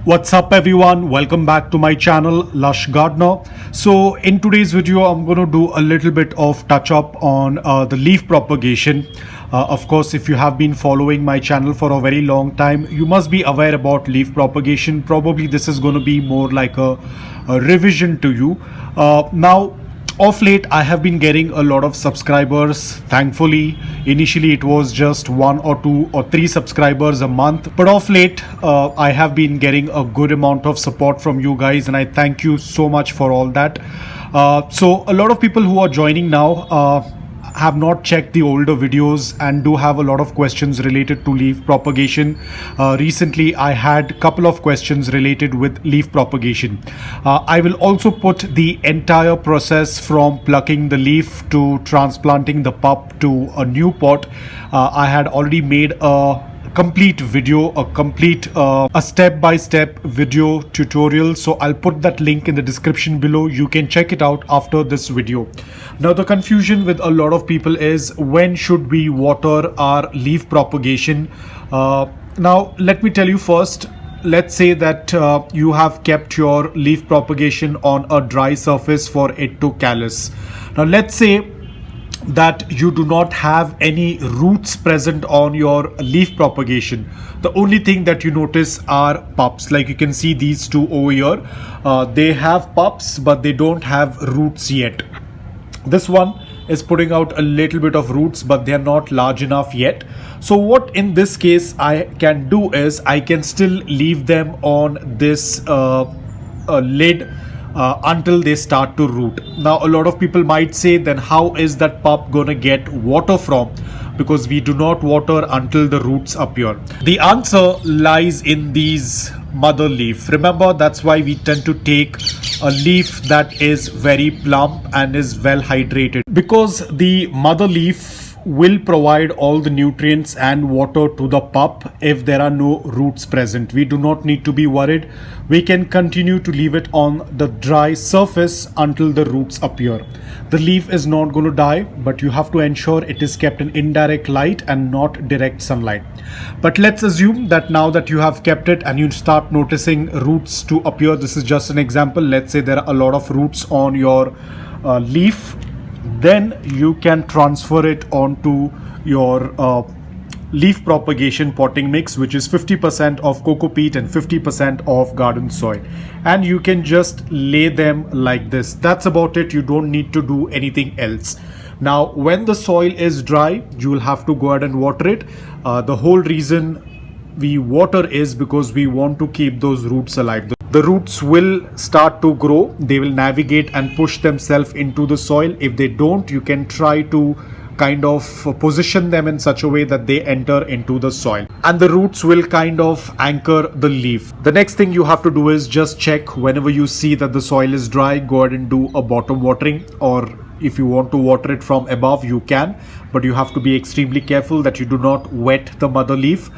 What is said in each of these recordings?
What's up everyone, welcome back to my channel Lush Gardener. So in today's video I'm going to do a little bit of touch up on the leaf propagation. Of course, if you have been following my channel for a very long time, you must be aware about leaf propagation. Probably this is going to be more like a revision to you. Now of late I have been getting a lot of subscribers, thankfully. Initially it was just 1 or 2 or 3 subscribers a month, but of late I have been getting a good amount of support from you guys, and I thank you so much for all that. So a lot of people who are joining now have not checked the older videos and do have a lot of questions related to leaf propagation. Recently I had a couple of questions related with leaf propagation. I will also put the entire process from plucking the leaf to transplanting the pup to a new pot. I had already made a complete video, a step-by-step video tutorial, so I'll put that link in the description below. You can check it out after this video. Now the confusion with a lot of people is, when should we water our leaf propagation? Now let me tell you first, let's say that you have kept your leaf propagation on a dry surface for it to callus. Now let's say that you do not have any roots present on your leaf propagation. The only thing that you notice are pups. Like you can see these two over here, they have pups but they don't have roots yet. This one is putting out a little bit of roots, but they are not large enough yet. So what in this case I can do is I can still leave them on this lid until they start to root. Now a lot of people might say, then how is that pup gonna get water from? Because we do not water until the roots appear. The answer lies in these mother leaf. Remember, that's why we tend to take a leaf that is very plump and is well hydrated, because the mother leaf will provide all the nutrients and water to the pup if there are no roots present. We do not need to be worried. We can continue to leave it on the dry surface until the roots appear. The leaf is not going to die, but you have to ensure it is kept in indirect light and not direct sunlight. But let's assume that now that you have kept it and you start noticing roots to appear. This is just an example. Let's say there are a lot of roots on your leaf. Then you can transfer it onto your leaf propagation potting mix, which is 50% of coco peat and 50% of garden soil, and you can just lay them like this. That's about it. You don't need to do anything else. Now when the soil is dry, you will have to go ahead and water it. The whole reason we water is because we want to keep those roots alive. The roots will start to grow, they will navigate and push themselves into the soil. If they don't, you can try to kind of position them in such a way that they enter into the soil, and the roots will kind of anchor the leaf. The next thing you have to do is just check whenever you see that the soil is dry, go ahead and do a bottom watering, or if you want to water it from above, you can, but you have to be extremely careful that you do not wet the mother leaf,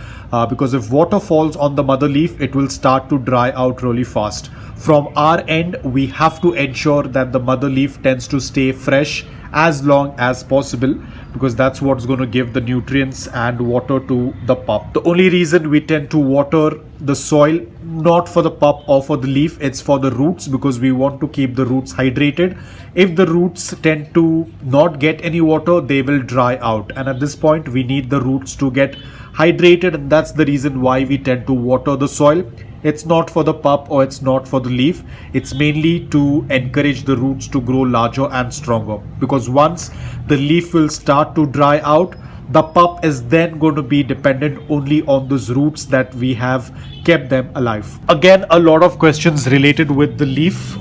because if water falls on the mother leaf, it will start to dry out really fast. From our end, we have to ensure that the mother leaf tends to stay fresh as long as possible, because that's what's going to give the nutrients and water to the pup. The only reason we tend to water the soil, not for the pup or for the leaf, it's for the roots, because we want to keep the roots hydrated. If the roots tend to not get any water, they will dry out, and at this point we need the roots to get hydrated, and that's the reason why we tend to water the soil. It's not for the pup or it's not for the leaf. It's mainly to encourage the roots to grow larger and stronger, because once the leaf will start to dry out, the pup is then going to be dependent only on those roots that we have kept them alive. Again, a lot of questions related with the leaf.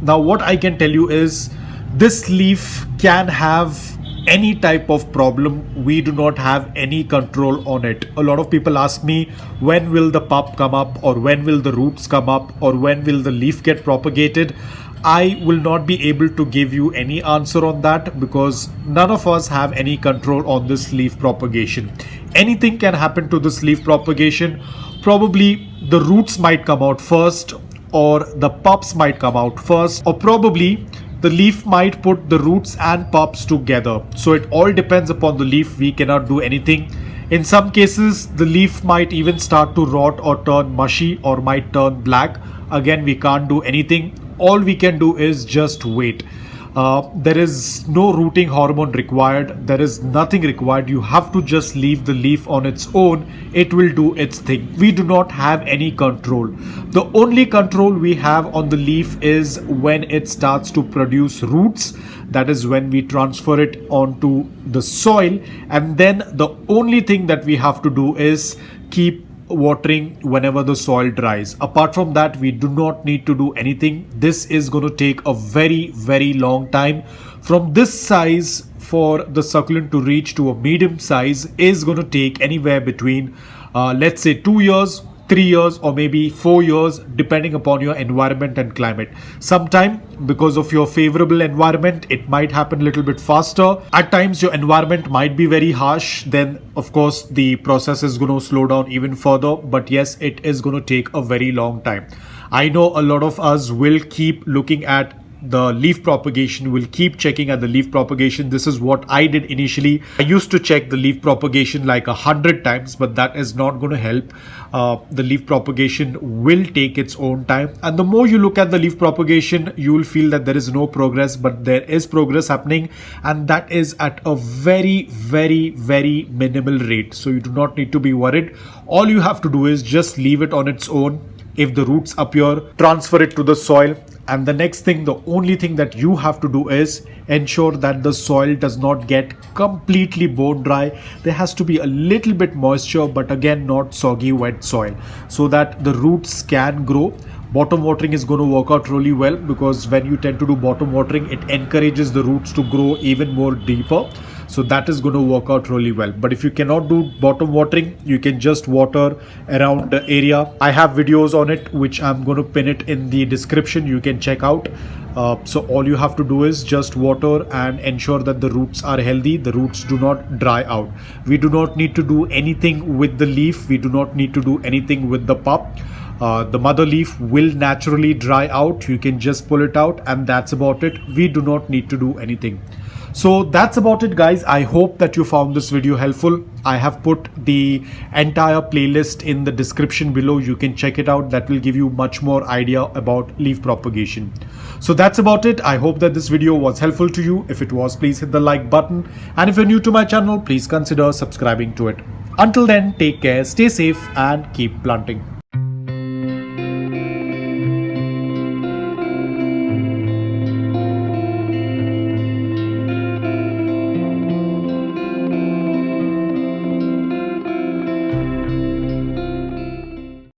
Now what I can tell you is, this leaf can have any type of problem. We do not have any control on it. A lot of people ask me, when will the pup come up, or when will the roots come up, or when will the leaf get propagated? I will not be able to give you any answer on that, because none of us have any control on this leaf propagation. Anything can happen to this leaf propagation. Probably the roots might come out first, or the pups might come out first, or probably the leaf might put the roots and pups together. So it all depends upon the leaf. We cannot do anything. In some cases, the leaf might even start to rot or turn mushy or might turn black. Again, we can't do anything. All we can do is just wait. There is no rooting hormone required. There is nothing required. You have to just leave the leaf on its own. It will do its thing. We do not have any control. The only control we have on the leaf is when it starts to produce roots. That is when we transfer it onto the soil. And then the only thing that we have to do is keep watering whenever the soil dries. Apart from that, we do not need to do anything. This is going to take a very long time. From this size, for the succulent to reach to a medium size is going to take anywhere between let's say 2 years, 3 years, or maybe 4 years, depending upon your environment and climate. Sometime, because of your favorable environment, it might happen a little bit faster. At times your environment might be very harsh, then of course the process is going to slow down even further. But yes, it is going to take a very long time. I know a lot of us will keep looking at the leaf propagation, will keep checking at the leaf propagation. This is what I did initially. I used to check the leaf propagation like 100 times, but that is not going to help. The leaf propagation will take its own time, and the more you look at the leaf propagation, you will feel that there is no progress, but there is progress happening, and that is at a very minimal rate. So you do not need to be worried. All you have to do is just leave it on its own. If the roots appear, transfer it to the soil. And the next thing, the only thing that you have to do is ensure that the soil does not get completely bone dry. There has to be a little bit moisture, but again, not soggy wet soil, so that the roots can grow. Bottom watering is going to work out really well, because when you tend to do bottom watering, it encourages the roots to grow even more deeper. So that is going to work out really well. But if you cannot do bottom watering, you can just water around the area. I have videos on it, which I'm going to pin it in the description. You can check out. So all you have to do is just water and ensure that the roots are healthy. The roots do not dry out. We do not need to do anything with the leaf. We do not need to do anything with the pup. The mother leaf will naturally dry out. You can just pull it out, and that's about it. We do not need to do anything. So that's about it, guys. I hope that you found this video helpful. I have put the entire playlist in the description below. You can check it out. That will give you much more idea about leaf propagation. So that's about it. I hope that this video was helpful to you. If it was, please hit the like button. And if you're new to my channel, please consider subscribing to it. Until then, take care, stay safe, and keep planting.